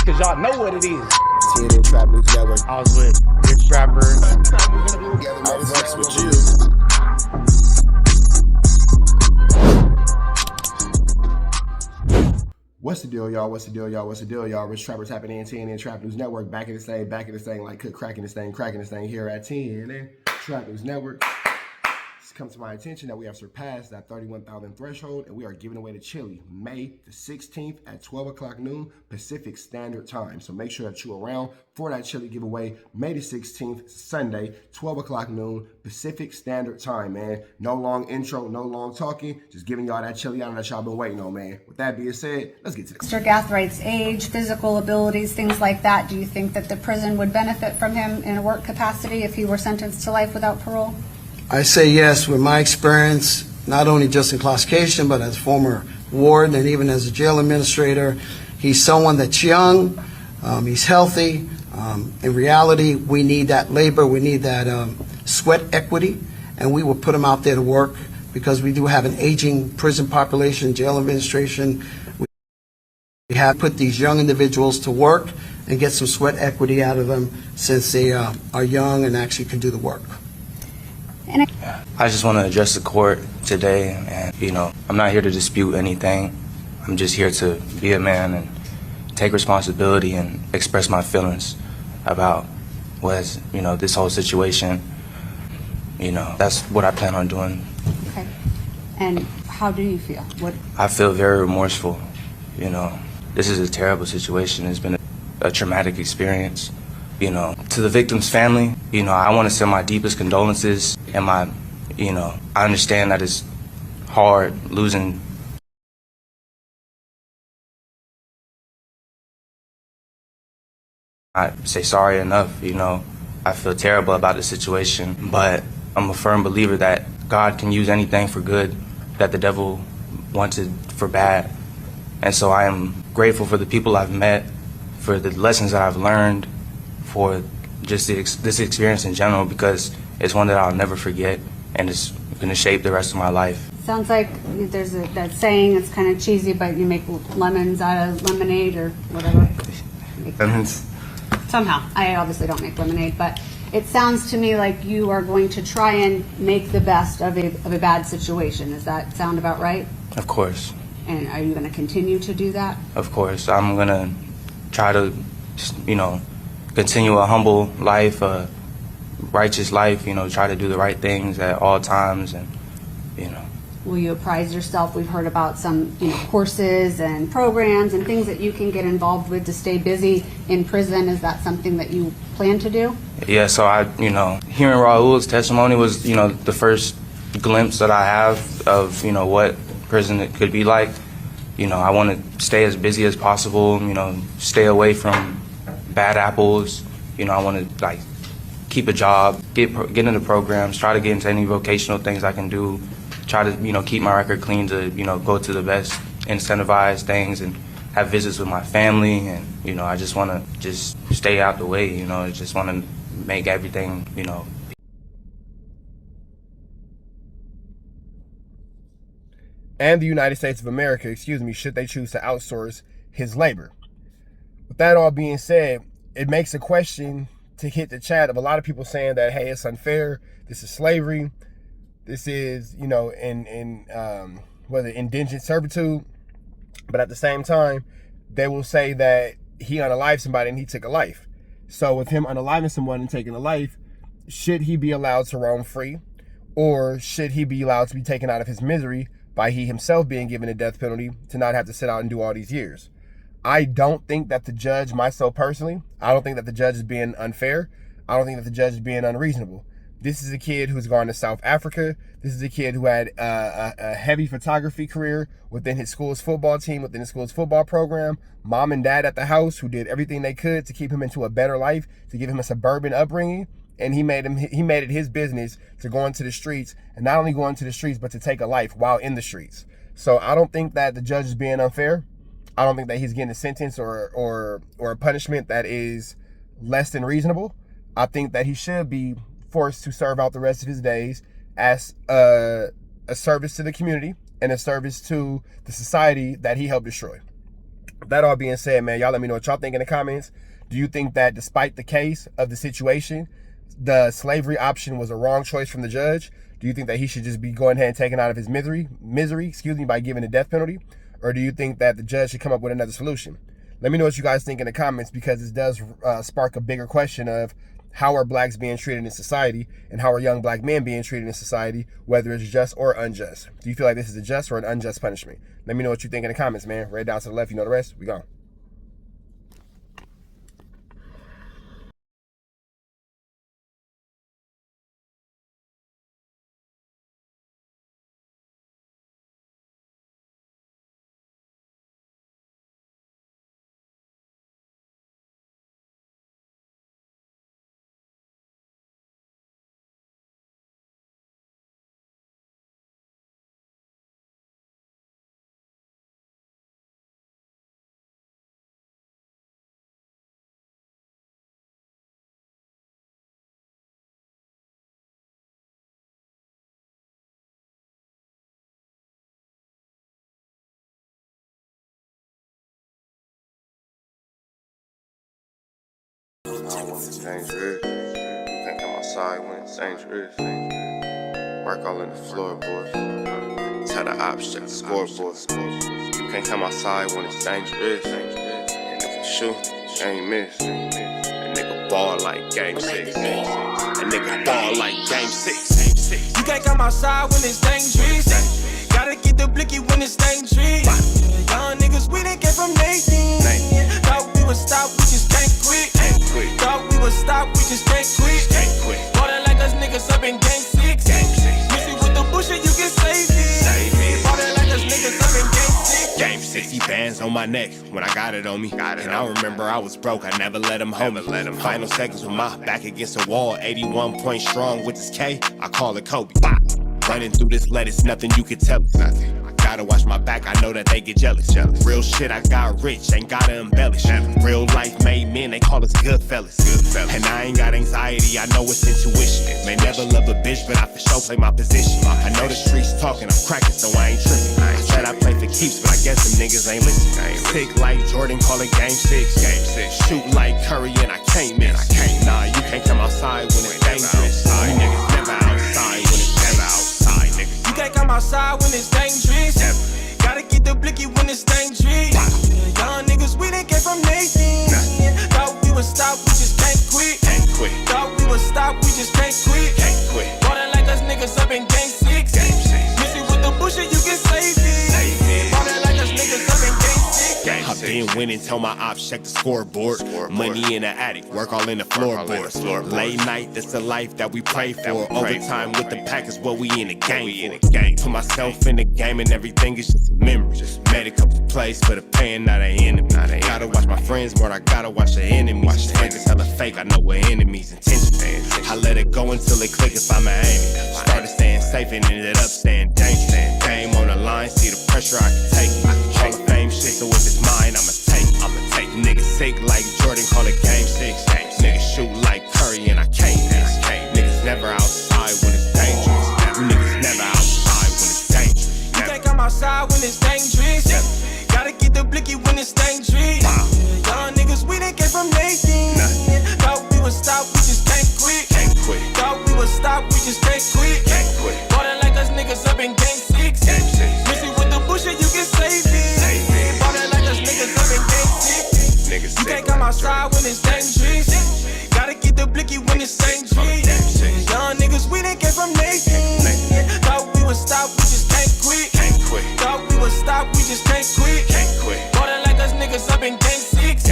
cause y'all know what it is. TNN Trap News Network. I was with Rich Trapper. Networx with you. What's the deal, y'all? What's the deal, y'all? What's the deal, y'all? Rich Trapper tapping in TNN Trap News Network. Back in this thing, like cook cracking this thing here at TNN Trap News Network. It's come to my attention that we have surpassed that 31,000 threshold, and we are giving away the chili May the 16th at 12 o'clock noon Pacific Standard Time. So make sure that you're around for that chili giveaway May the 16th, Sunday, 12 o'clock noon Pacific Standard Time, man. No long intro, no long talking, just giving y'all that chili out that y'all been waiting on, man. With that being said, let's get to this. Mr. Gathrights' age, physical abilities, things like that, do you think that the prison would benefit from him in a work capacity if he were sentenced to life without parole? I say yes. With my experience, not only just in classification, but as former warden and even as a jail administrator, he's someone that's young, he's healthy. In reality, we need that labor, we need that sweat equity, and we will put him out there to work because we do have an aging prison population, jail administration. We have put these young individuals to work and get some sweat equity out of them since they are young and actually can do the work. I just want to address the court today, and I'm not here to dispute anything. I'm just here to be a man and take responsibility and express my feelings about this whole situation. That's what I plan on doing. Okay. And how do you feel? I feel very remorseful. This is a terrible situation. It's been a traumatic experience. To the victim's family, I want to send my deepest condolences, and I understand that it's hard losing. I say sorry enough, I feel terrible about the situation, but I'm a firm believer that God can use anything for good that the devil wanted for bad. And so I am grateful for the people I've met, for the lessons that I've learned, for just this experience in general, because it's one that I'll never forget, and it's going to shape the rest of my life. Sounds like there's that saying, it's kind of cheesy, but you make lemons out of lemonade or whatever. Lemons? Somehow. I obviously don't make lemonade, but it sounds to me like you are going to try and make the best of a bad situation. Does that sound about right? Of course. And are you going to continue to do that? Of course. I'm going to try to, continue a humble life, a righteous life, try to do the right things at all times, and, Will you apprise yourself? We've heard about some, courses and programs and things that you can get involved with to stay busy in prison. Is that something that you plan to do? Yeah, so hearing Raul's testimony was, the first glimpse that I have of, what prison could be like. I want to stay as busy as possible, stay away from bad apples. I want to keep a job, get into programs, try to get into any vocational things I can do, try to keep my record clean to go to the best incentivized things and have visits with my family, and I just want to just stay out the way. I just want to make everything And the United States of America, should they choose to outsource his labor. With that all being said, it makes a question to hit the chat of a lot of people saying that, hey, it's unfair, this is slavery, this is, indigent servitude. But at the same time, they will say that he unalived somebody and he took a life. So with him unaliving someone and taking a life, should he be allowed to roam free? Or should he be allowed to be taken out of his misery by he himself being given a death penalty to not have to sit out and do all these years? I don't think that the judge, myself personally, I don't think that the judge is being unfair. I don't think that the judge is being unreasonable. This is a kid who's gone to South Africa. This is a kid who had a heavy photography career within his school's football team, within his school's football program. Mom and dad at the house who did everything they could to keep him into a better life, to give him a suburban upbringing. And he made it his business to go into the streets, and not only go into the streets, but to take a life while in the streets. So I don't think that the judge is being unfair. I don't think that he's getting a sentence or a punishment that is less than reasonable. I think that he should be forced to serve out the rest of his days as a service to the community and a service to the society that he helped destroy. That all being said, man, y'all let me know what y'all think in the comments. Do you think that despite the case of the situation, the slavery option was a wrong choice from the judge? Do you think that he should just be going ahead and taken out of his misery, by giving the death penalty? Or do you think that the judge should come up with another solution? Let me know what you guys think in the comments, because this does spark a bigger question of how are blacks being treated in society, and how are young black men being treated in society, whether it's just or unjust. Do you feel like this is a just or an unjust punishment? Let me know what you think in the comments, man. Right down to the left, you know the rest. We gone. It's dangerous. You can't come outside when it's dangerous. Work all in the floorboards. Tell the ops check the scoreboard. You can't come outside when it's dangerous. And if you shoot, you ain't miss. A nigga ball like game 6. A nigga ball like game 6. You can't come outside when it's dangerous. Gotta get the blicky when it's dangerous. Young niggas, we done came from Nathan. Thought we would stop, we just can't quit. Thought we would stop, we just can't quit. Ballin' like us niggas up in game 6. Missy with the bullshit, you can save it. Ballin' like us niggas up in game 6. Game 60 bands on my neck when I got it on me. And I remember I was broke, I never let them hold me. Final seconds with my back against the wall. 81 points strong with this K, I call it Kobe. Running through this lettuce, nothing you can tell us. Gotta watch my back, I know that they get jealous. Real shit, I got rich, ain't gotta embellish. Real life made men, they call us good fellas. And I ain't got anxiety, I know it's intuition. May never love a bitch, but I for sure play my position. I know the streets talking, I'm cracking, so I ain't tripping. I said I play for keeps, but I guess them niggas ain't listening. Sick like Jordan, call it game 6. Shoot like Curry, and I can't miss. Nah, you can't come outside when it's dangerous. You niggas never outside when it's never outside, nigga. You can't come outside when it's dangerous. Gotta get the blicky when it's dangerous. Young niggas, we done came from Nathan. Thought we would stop, we just can't quit. Thought we would stop, we just can't quit. Ballin' like us niggas up in game 6. Missy with the bullshit, you can save it. Ballin' like us niggas up in game 6. I've been winning, tell my ops check the scoreboard. Money in the attic, work all in the floorboards. Late night, that's the life that we pray for. Overtime with the pack is what we in the game for. Put myself in the game and everything is just a memory. Made a couple plays for the pain, not an enemy. Gotta watch my friends more, I gotta watch the enemies. Niggas hella fake, I know we're enemies' intentions. I let it go until it click if I'm an aiming. Started staying safe and ended up staying dangerous. Game on the line, see the pressure I can take. Hall of Fame shit, so if it's mine, I'ma take. Niggas sick like Jordan, call it game 6. Niggas shoot like Curry and I can't miss. Niggas never outside when it's dangerous. You niggas never outside when it's dangerous. You can't come outside when it's dangerous. Gotta get the blicky when it's dangerous. Young niggas, we done came from Nathan. Thought we would stop, we just can't quit. Thought we would stop, we just can't quit. Ballin' like us niggas up in game 6. Missy with the bullshit, you can save it. Ballin' like us niggas up in game 6. You can't come outside when it's dangerous. Gotta get the blicky when it's dangerous. Young niggas, we done came from Nathan. Thought we would stop, we just can't quit. Thought we would stop, we just can't quit. Ballin' like us niggas up in game 6.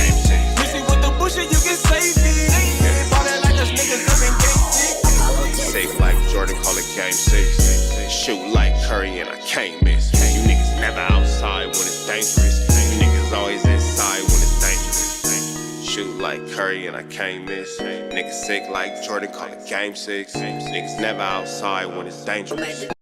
Missy with the bullshit, you can save it. Ballin' like us niggas up in game 6. Safe like Jordan, call it game 6. Shoot like Curry and I can't miss. You niggas never outside when it's dangerous. You niggas always inside when it's dangerous. Shoot like Curry and I can't miss. Niggas sick like Jordan, call it game 6. Niggas never outside when it's dangerous.